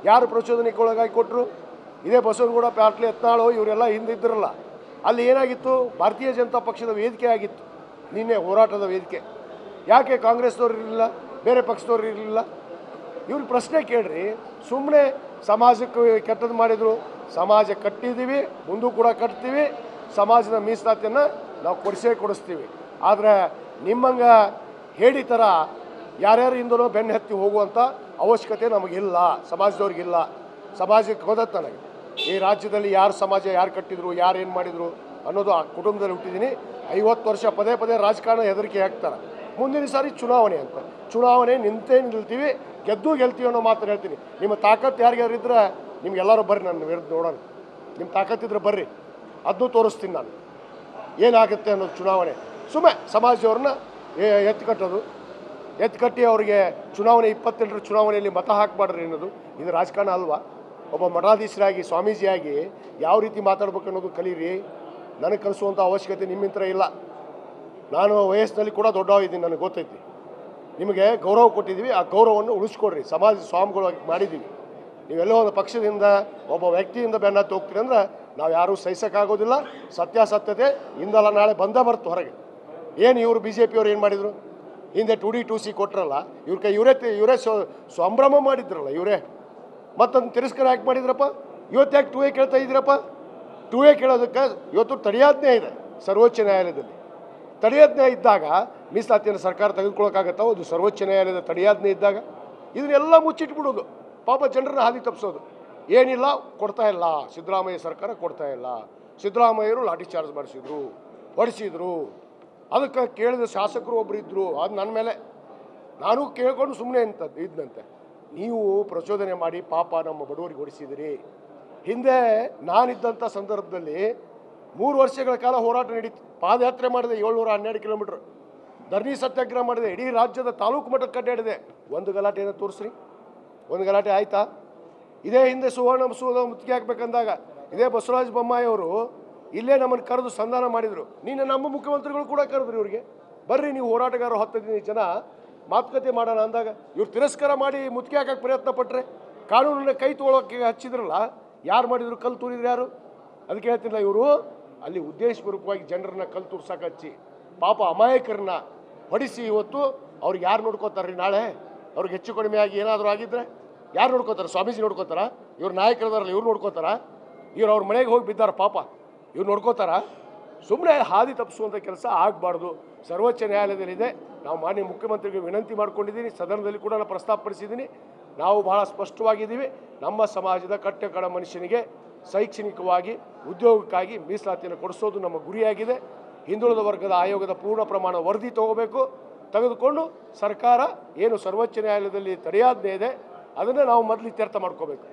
ಯಾರು ಪ್ರಚೋದನೆಗೆ ಒಳಗಾಗಿ ಕೊಟ್ಟರು? ಇದೇ ಬಸವನಗೌಡ, ಪ್ಯಾಟ್ಲೆ, ಯತ್ನಾಳು ಇವರೆಲ್ಲ ಹಿಂದಿದ್ರಲ್ಲ. ಅಲ್ಲಿ ಏನಾಗಿತ್ತು? ಭಾರತೀಯ ಜನತಾ ಪಕ್ಷದ ವೇದಿಕೆ ಆಗಿತ್ತು, ನಿನ್ನೆ ಹೋರಾಟದ ವೇದಿಕೆ. ಯಾಕೆ ಕಾಂಗ್ರೆಸ್ದವ್ರು ಇರಲಿಲ್ಲ, ಬೇರೆ ಪಕ್ಷದವ್ರು ಇರಲಿಲ್ಲ? ಇವ್ರಿಗೆ ಪ್ರಶ್ನೆ ಕೇಳ್ರಿ. ಸುಮ್ಮನೆ ಸಮಾಜಕ್ಕೆ ಕೆಟ್ಟದ್ದು ಮಾಡಿದರು. ಸಮಾಜ ಕಟ್ಟಿದ್ದೀವಿ, ಮುಂದೂ ಕೂಡ ಕಟ್ತೀವಿ. ಸಮಾಜದ ಮೀಸಲಾತಿಯನ್ನು ನಾವು ಕೊಡಿಸ್ತೀವಿ. ಆದರೆ ನಿಮ್ಮಂಗೆ ಹೇಳಿ ಥರ ಯಾರ್ಯಾರು ಹಿಂದೂ ಬೆನ್ನು ಹತ್ತಿ ಹೋಗುವಂಥ ಅವಶ್ಯಕತೆ ನಮಗಿಲ್ಲ, ಸಮಾಜದವ್ರಿಗಿಲ್ಲ. ಸಮಾಜಕ್ಕೆ ಹೋದತ್ತು ನನಗೆ ಈ ರಾಜ್ಯದಲ್ಲಿ ಯಾರು ಸಮಾಜ ಯಾರು ಕಟ್ಟಿದ್ರು, ಯಾರು ಏನು ಮಾಡಿದರು ಅನ್ನೋದು ಆ ಕುಟುಂಬದಲ್ಲಿ ಹುಟ್ಟಿದ್ದೀನಿ. 50 ವರ್ಷ ಪದೇ ಪದೇ ರಾಜಕಾರಣ ಹೆದರಿಕೆ ಹಾಕ್ತಾರೆ. ಮುಂದಿನ ಸಾರಿ ಚುನಾವಣೆ ಅಂತ, ಚುನಾವಣೆ ನಿಲ್ತೀವಿ, ಗೆಲ್ತೀವಿ ಅನ್ನೋ ಮಾತನ್ನು ಹೇಳ್ತೀನಿ. ನಿಮ್ಮ ತಾಕತ್ತು ಯಾರಿಗಾರಿದ್ರೆ ನಿಮ್ಗೆಲ್ಲರೂ ಬರ್ರಿ, ನನ್ನ ವಿರುದ್ಧ ನೋಡೋಣ. ನಿಮ್ಮ ತಾಕತ್ತಿದ್ರೆ ಬರ್ರಿ, ಅದನ್ನೂ ತೋರಿಸ್ತೀನಿ ನಾನು ಏನಾಗುತ್ತೆ ಅನ್ನೋದು. ಚುನಾವಣೆ ಸುಮ್ಮನೆ ಸಮಾಜದವ್ರನ್ನ ಎತ್ಕಟ್ಟಿ ಅವರಿಗೆ ಚುನಾವಣೆ 28ರ ಚುನಾವಣೆಯಲ್ಲಿ ಮತ ಹಾಕಬಾರ್ರಿ ಅನ್ನೋದು ಇದು ರಾಜಕಾರಣ ಅಲ್ವಾ? ಒಬ್ಬ ಮಠಾಧೀಶರಾಗಿ, ಸ್ವಾಮೀಜಿಯಾಗಿ ಯಾವ ರೀತಿ ಮಾತಾಡ್ಬೇಕು ಅನ್ನೋದು ಕಲೀರಿ. ನನಗೆ ಕಲಿಸುವಂಥ ಅವಶ್ಯಕತೆ ನಿಮ್ಮಿಂತ್ರ ಇಲ್ಲ. ನಾನು ವಯಸ್ಸಿನಲ್ಲಿ ಕೂಡ ದೊಡ್ಡವಿದ್ದೀನಿ, ನನಗೆ ಗೊತ್ತೈತಿ. ನಿಮಗೆ ಗೌರವ ಕೊಟ್ಟಿದ್ದೀವಿ, ಆ ಗೌರವವನ್ನು ಉಳಿಸ್ಕೊಡ್ರಿ. ಸಮಾಜ ಸ್ವಾಮಿಗಳಾಗಿ ಮಾಡಿದ್ದೀವಿ. ನೀವೆಲ್ಲೋ ಒಂದು ಪಕ್ಷದಿಂದ, ಒಬ್ಬ ವ್ಯಕ್ತಿಯಿಂದ ಬೆನ್ನತ್ತಿ ಹೋಗ್ತೀರಿ ಅಂದ್ರೆ ನಾವು ಯಾರೂ ಸಹಿಸೋಕ್ಕಾಗೋದಿಲ್ಲ. ಸತ್ಯಾಸತ್ಯತೆ ಇಂದಲ್ಲ ನಾಳೆ ಬಂದೇ ಬರ್ತು ಹೊರಗೆ. ಏನು ಇವರು BJP ಅವ್ರು ಏನು ಮಾಡಿದರು? ಹಿಂದೆ 2D 2C ಕೊಟ್ಟರಲ್ಲ, ಇವರೇ ಸಂಭ್ರಮ ಮಾಡಿದ್ರಲ್ಲ ಇವರೇ. ಮತ್ತೊಂದು ತಿರಸ್ಕಾರ ಯಾಕೆ ಮಾಡಿದ್ರಪ್ಪ? ಇವತ್ತು ಯಾಕೆ 2A ಕೇಳ್ತಾ ಇದ್ದೀರಪ್ಪ? 2A ಕೇಳೋದಕ್ಕೆ ಇವತ್ತು ತಡೆಯಾಜ್ಞೆ ಇದೆ ಸರ್ವೋಚ್ಚ ನ್ಯಾಯಾಲಯದಲ್ಲಿ. ತಡೆಯಾಜ್ಞೆ ಇದ್ದಾಗ ಮೀಸಲಾತಿಯನ್ನು ಸರ್ಕಾರ ತೆಗೆದುಕೊಳ್ಳೋಕ್ಕಾಗತ್ತೋ? ಅದು ಸರ್ವೋಚ್ಚ ನ್ಯಾಯಾಲಯದ ತಡೆಯಾಜ್ಞೆ ಇದ್ದಾಗ ಇದನ್ನೆಲ್ಲ ಮುಚ್ಚಿಟ್ಬಿಡೋದು, ಪಾಪ ಜನರನ್ನ ಹಾದಿ ತಪ್ಪಿಸೋದು. ಏನಿಲ್ಲ, ಕೊಡ್ತಾ ಇಲ್ಲ, ಸಿದ್ದರಾಮಯ್ಯ ಸರ್ಕಾರ ಕೊಡ್ತಾ ಇಲ್ಲ. ಸಿದ್ದರಾಮಯ್ಯರು ಲಾಠಿ ಚಾರ್ಜ್ ಮಾಡಿಸಿದ್ರು, ಹೊಡಿಸಿದ್ರು. ಅದಕ್ಕೆ ಕೇಳಿದ ಶಾಸಕರು ಒಬ್ಬರು ಇದ್ದರು. ಅದು ನನ್ನ ಮೇಲೆ ನಾನು ಕೇಳ್ಕೊಂಡು ಸುಮ್ಮನೆ ಇದ್ದಂತೆ. ನೀವು ಪ್ರಚೋದನೆ ಮಾಡಿ ಪಾಪ ನಮ್ಮ ಬಡವರಿಗೆ ಹೊಡಿಸಿದಿರಿ. ಹಿಂದೆ ನಾನಿದ್ದಂಥ ಸಂದರ್ಭದಲ್ಲಿ 3 ವರ್ಷಗಳ ಕಾಲ ಹೋರಾಟ ನಡೀತು. ಪಾದಯಾತ್ರೆ ಮಾಡಿದೆ, 712 ಕಿಲೋಮೀಟ್ರ್. ಧರಣಿ ಸತ್ಯಾಗ್ರಹ ಮಾಡಿದೆ, ಇಡೀ ರಾಜ್ಯದ ತಾಲೂಕು ಮಟ್ಟಕ್ಕೆ ಅಡ್ಡಾಡಿದೆ. ಒಂದು ಗಲಾಟೆಯನ್ನು ತೋರಿಸ್ರಿ, ಒಂದು ಗಲಾಟೆ ಆಯಿತಾ? ಇದೇ ಹಿಂದೆ ಸುವರ್ಣ ಮುತ್ತಿಗೆ ಹಾಕ್ಬೇಕಂದಾಗ ಇದೇ ಬಸವರಾಜ ಬೊಮ್ಮಾಯಿ ಅವರು ಇಲ್ಲೇ ನಮ್ಮನ್ನು ಕರೆದು ಸಂಧಾನ ಮಾಡಿದರು. ನೀನು ನಮ್ಮ ಮುಖ್ಯಮಂತ್ರಿಗಳು ಕೂಡ ಕರೆದ್ರು ಇವ್ರಿಗೆ, ಬರ್ರಿ ನೀವು ಹೋರಾಟಗಾರರು 10 ಜನ ಮಾತುಕತೆ ಮಾಡೋಣ ಅಂದಾಗ ಇವ್ರು ತಿರಸ್ಕಾರ ಮಾಡಿ ಮುತ್ತಿಗೆ ಹಾಕಕ್ಕೆ ಪ್ರಯತ್ನ ಪಟ್ಟರೆ, ಕಾನೂನನ್ನ ಕೈ ತೊಗೊಳಕ್ಕೆ ಹಚ್ಚಿದ್ರಲ್ಲ, ಯಾರು ಮಾಡಿದ್ರು? ಕಲ್ಲು ತೂರಿದ್ರು ಯಾರು? ಅದಕ್ಕೆ ಹೇಳ್ತಿಲ್ಲ, ಇವರು ಅಲ್ಲಿ ಉದ್ದೇಶಪೂರ್ವಕವಾಗಿ ಜನರನ್ನ ಕಲ್ಲು ತೂರ್ಸಕ್ಕೆ ಹಚ್ಚಿ ಪಾಪ ಅಮಾಯಕರನ್ನ ಹೊಡಿಸಿ ಇವತ್ತು ಅವ್ರಿಗೆ ಯಾರು ನೋಡ್ಕೋತಾರೆ ರೀ? ನಾಳೆ ಅವ್ರಿಗೆ ಹೆಚ್ಚು ಕಡಿಮೆ ಆಗಿ ಏನಾದರೂ ಆಗಿದ್ರೆ ಯಾರು ನೋಡ್ಕೋತಾರೆ? ಸ್ವಾಮೀಜಿ ನೋಡ್ಕೋತಾರ? ಇವ್ರ ನಾಯಕರದಾರಲ್ಲ ಇವ್ರು ನೋಡ್ಕೋತಾರ? ಇವ್ರು ಅವ್ರ ಮನೆಗೆ ಹೋಗಿ ಬಿದ್ದಾರ ಪಾಪ, ಇವ್ರು ನೋಡ್ಕೋತಾರ? ಸುಮ್ಮನೆ ಹಾದಿ ತಪ್ಪಿಸುವಂಥ ಕೆಲಸ ಆಗಬಾರ್ದು. ಸರ್ವೋಚ್ಚ ನ್ಯಾಯಾಲಯದಲ್ಲಿದೆ. ನಾವು ಮಾನ್ಯ ಮುಖ್ಯಮಂತ್ರಿಗೆ ವಿನಂತಿ ಮಾಡ್ಕೊಂಡಿದ್ದೀನಿ, ಸದನದಲ್ಲಿ ಕೂಡ ನಾನು ಪ್ರಸ್ತಾಪಪಡಿಸಿದ್ದೀನಿ. ನಾವು ಬಹಳ ಸ್ಪಷ್ಟವಾಗಿದ್ದೀವಿ. ನಮ್ಮ ಸಮಾಜದ ಕಟ್ಟ ಮನುಷ್ಯನಿಗೆ ಶೈಕ್ಷಣಿಕವಾಗಿ, ಉದ್ಯೋಗಕ್ಕಾಗಿ ಮೀಸಲಾತಿಯನ್ನು ಕೊಡಿಸೋದು ನಮ್ಮ ಗುರಿಯಾಗಿದೆ. ಹಿಂದುಳಿದ ವರ್ಗದ ಆಯೋಗದ ಪೂರ್ಣ ಪ್ರಮಾಣ ವರದಿ ತೆಗೆದುಕೊಂಡು ಸರ್ಕಾರ ಏನು ಸರ್ವೋಚ್ಚ ನ್ಯಾಯಾಲಯದಲ್ಲಿ ತಡೆಯಾಜ್ಞೆ ಇದೆ ಅದನ್ನು ನಾವು ಮೊದಲು ಇತ್ಯರ್ಥ ಮಾಡ್ಕೋಬೇಕು.